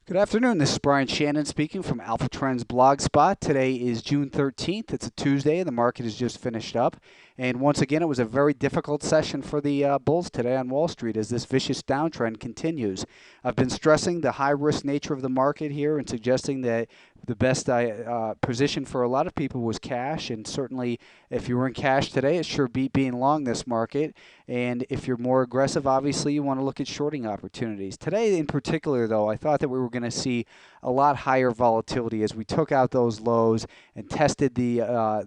Good afternoon. This is Brian Shannon speaking from Alpha Trends Blogspot. Today is June 13th. It's a Tuesday, and the market has just finished up. And once again, it was a very difficult session for the bulls today on Wall Street as this vicious downtrend continues. I've been stressing the high risk nature of the market here and suggesting that the best position for a lot of people was cash. And certainly, if you were in cash today, it sure beat being long this market. And if you're more aggressive, obviously, you want to look at shorting opportunities. Today, in particular, though, I thought that we were going to see a lot higher volatility as we took out those lows and tested the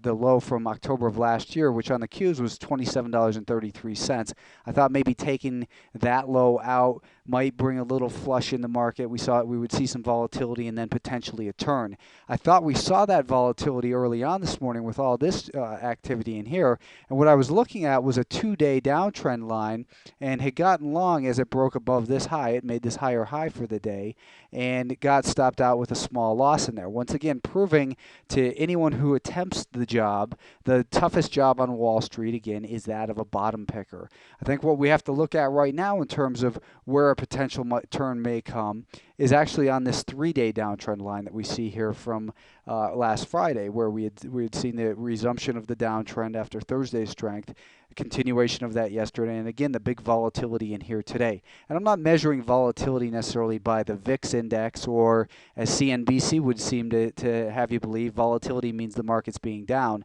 low from October of last year, which on the Qs was $27.33. I thought maybe taking that low out might bring a little flush in the market. We would see some volatility and then potentially a turn. I thought we saw that volatility early on this morning with all this activity in here, and what I was looking at was a 2-day downtrend line and had gotten long as it broke above this high. It made this higher high for the day and got stopped out with a small loss in there. Once again, proving to anyone who attempts the job, the toughest job on Wall Street, again, is that of a bottom picker. I think what we have to look at right now in terms of where a potential turn may come is actually on this 3-day downtrend line that we see here from last Friday, where we had seen the resumption of the downtrend after Thursday's strength, a continuation of that yesterday, and again the big volatility in here today. And I'm not measuring volatility necessarily by the VIX index, or as CNBC would seem to have you believe, volatility means the market's being down.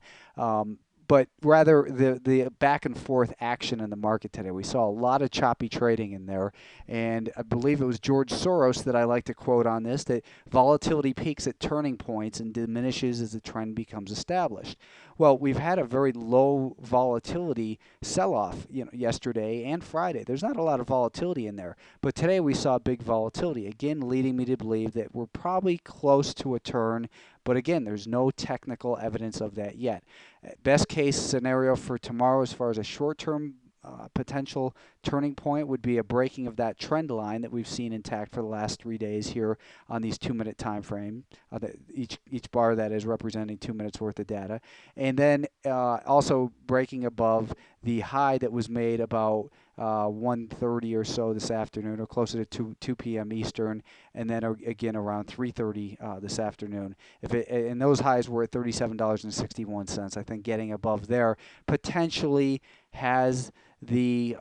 But rather the back and forth action in the market today. We saw a lot of choppy trading in there, and I believe it was George Soros that I like to quote on this, that volatility peaks at turning points and diminishes as the trend becomes established. Well, we've had a very low volatility sell-off, yesterday and Friday. There's not a lot of volatility in there, but today we saw big volatility, again leading me to believe that we're probably close to a turn, but again, there's no technical evidence of that yet. Best case scenario for tomorrow as far as a short-term potential turning point would be a breaking of that trend line that we've seen intact for the last 3 days here on these 2-minute time frame. Each bar that is representing 2 minutes worth of data, and then also breaking above the high that was made about 1:30 or so this afternoon, or closer to 2 p.m. Eastern, and then again around 3:30 this afternoon. And those highs were at $37.61. I think getting above there potentially has it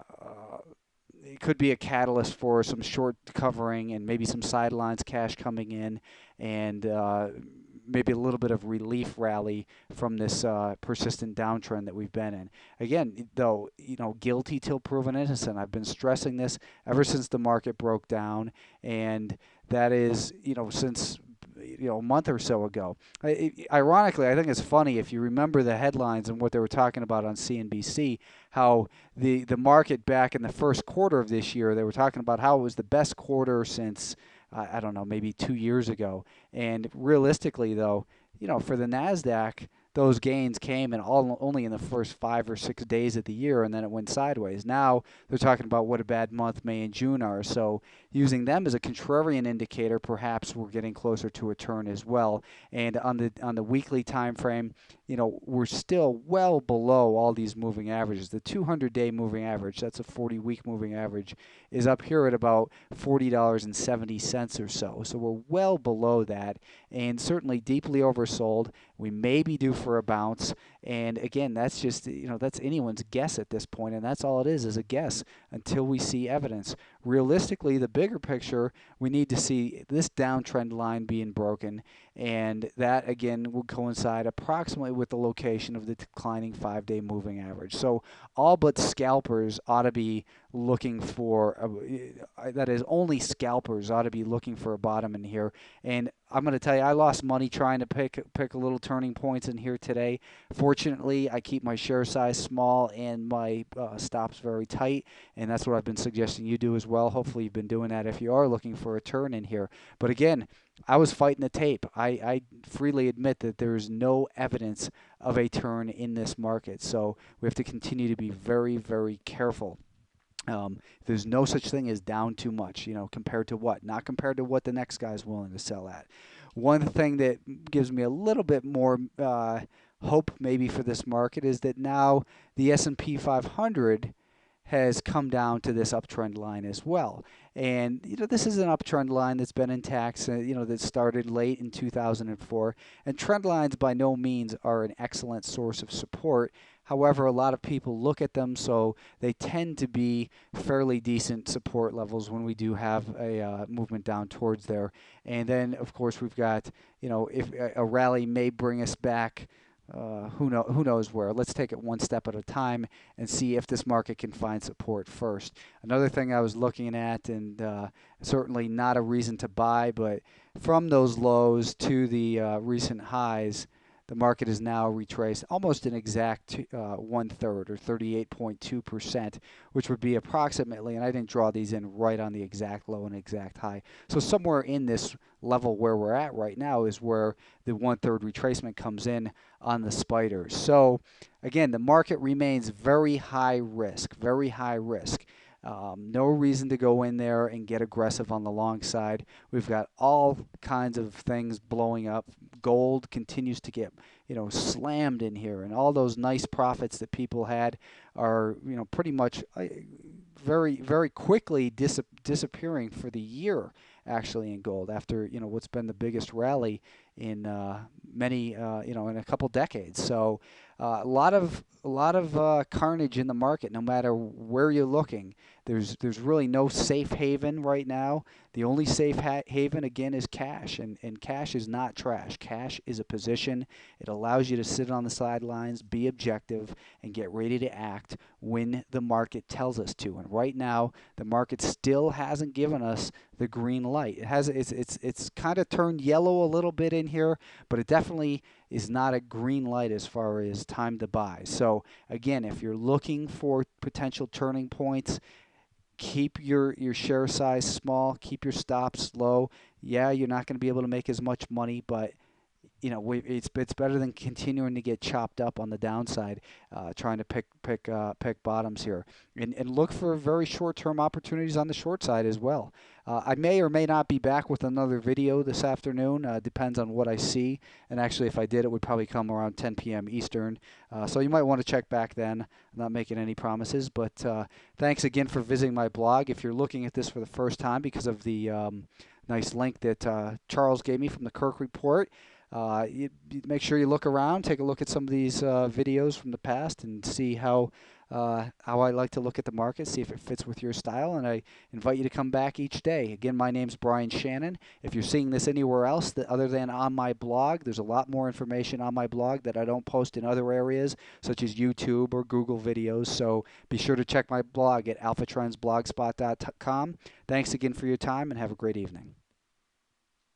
could be a catalyst for some short covering and maybe some sidelines cash coming in, and maybe a little bit of relief rally from this persistent downtrend that we've been in. Again, though, guilty till proven innocent. I've been stressing this ever since the market broke down, and that is, since a month or so ago. Ironically, I think it's funny if you remember the headlines and what they were talking about on CNBC, how the market back in the first quarter of this year, they were talking about how it was the best quarter since I don't know, maybe 2 years ago. And realistically, though, for the Nasdaq, those gains came in only in the first 5 or 6 days of the year, and then it went sideways. Now they're talking about what a bad month May and June are. So using them as a contrarian indicator, perhaps we're getting closer to a turn as well. And on the weekly time frame, we're still well below all these moving averages. The 200-day moving average, that's a 40-week moving average, is up here at about $40.70 or so. So we're well below that, and certainly deeply oversold. We may be due for a bounce, and again, that's just that's anyone's guess at this point, and that's all it is a guess until we see evidence. Realistically, the bigger picture, we need to see this downtrend line being broken, and that again will coincide approximately with the location of the declining 5-day moving average. So all but scalpers ought to be looking for that is, only scalpers ought to be looking for a bottom in here. And I'm going to tell you, I lost money trying to pick a little turning points in here today. Fortunately, I keep my share size small and my stops very tight, and that's what I've been suggesting you do as well. Hopefully you've been doing that if you are looking for a turn in here. But again, I was fighting the tape. I freely admit that there is no evidence of a turn in this market, so we have to continue to be very, very careful. There's no such thing as down too much, compared to what? Not compared to what the next guy's willing to sell at. One thing that gives me a little bit more hope maybe for this market is that now the S&P 500 has come down to this uptrend line as well. And this is an uptrend line that's been intact, that started late in 2004. And trend lines by no means are an excellent source of support. However, a lot of people look at them, so they tend to be fairly decent support levels when we do have a movement down towards there. And then, of course, we've got, if a rally may bring us back, who knows where. Let's take it one step at a time and see if this market can find support first. Another thing I was looking at, and certainly not a reason to buy, but from those lows to the recent highs, the market is now retraced almost an exact 1/3 or 38.2%, which would be approximately, and I didn't draw these in right on the exact low and exact high. So somewhere in this level where we're at right now is where the 1/3 retracement comes in on the spiders. So again, the market remains very high risk, very high risk. No reason to go in there and get aggressive on the long side. We've got all kinds of things blowing up. Gold continues to get, slammed in here, and all those nice profits that people had are, pretty much very, very quickly disappearing for the year, actually, in gold after, what's been the biggest rally in many, in a couple decades. So a lot of carnage in the market, no matter where you're looking. There's really no safe haven right now. The only safe haven, again, is cash, and cash is not trash. Cash is a position. It allows you to sit on the sidelines, be objective, and get ready to act when the market tells us to. And right now, the market still hasn't given us the green light. It's kind of turned yellow a little bit in here, but it definitely is not a green light as far as time to buy. So again, if you're looking for potential turning points, keep your share size small, keep your stops low. Yeah, you're not going to be able to make as much money, but it's better than continuing to get chopped up on the downside, trying to pick bottoms here, and look for very short-term opportunities on the short side as well. I may or may not be back with another video this afternoon. Depends on what I see, and actually, if I did, it would probably come around 10 p.m. Eastern. So you might want to check back then. I'm not making any promises, but thanks again for visiting my blog. If you're looking at this for the first time because of the nice link that Charles gave me from the Kirk Report. You make sure you look around, take a look at some of these videos from the past, and see how I like to look at the market, see if it fits with your style. And I invite you to come back each day. Again, my name's Brian Shannon. If you're seeing this anywhere else other than on my blog, there's a lot more information on my blog that I don't post in other areas, such as YouTube or Google videos. So be sure to check my blog at alphatrendsblogspot.com. Thanks again for your time, and have a great evening.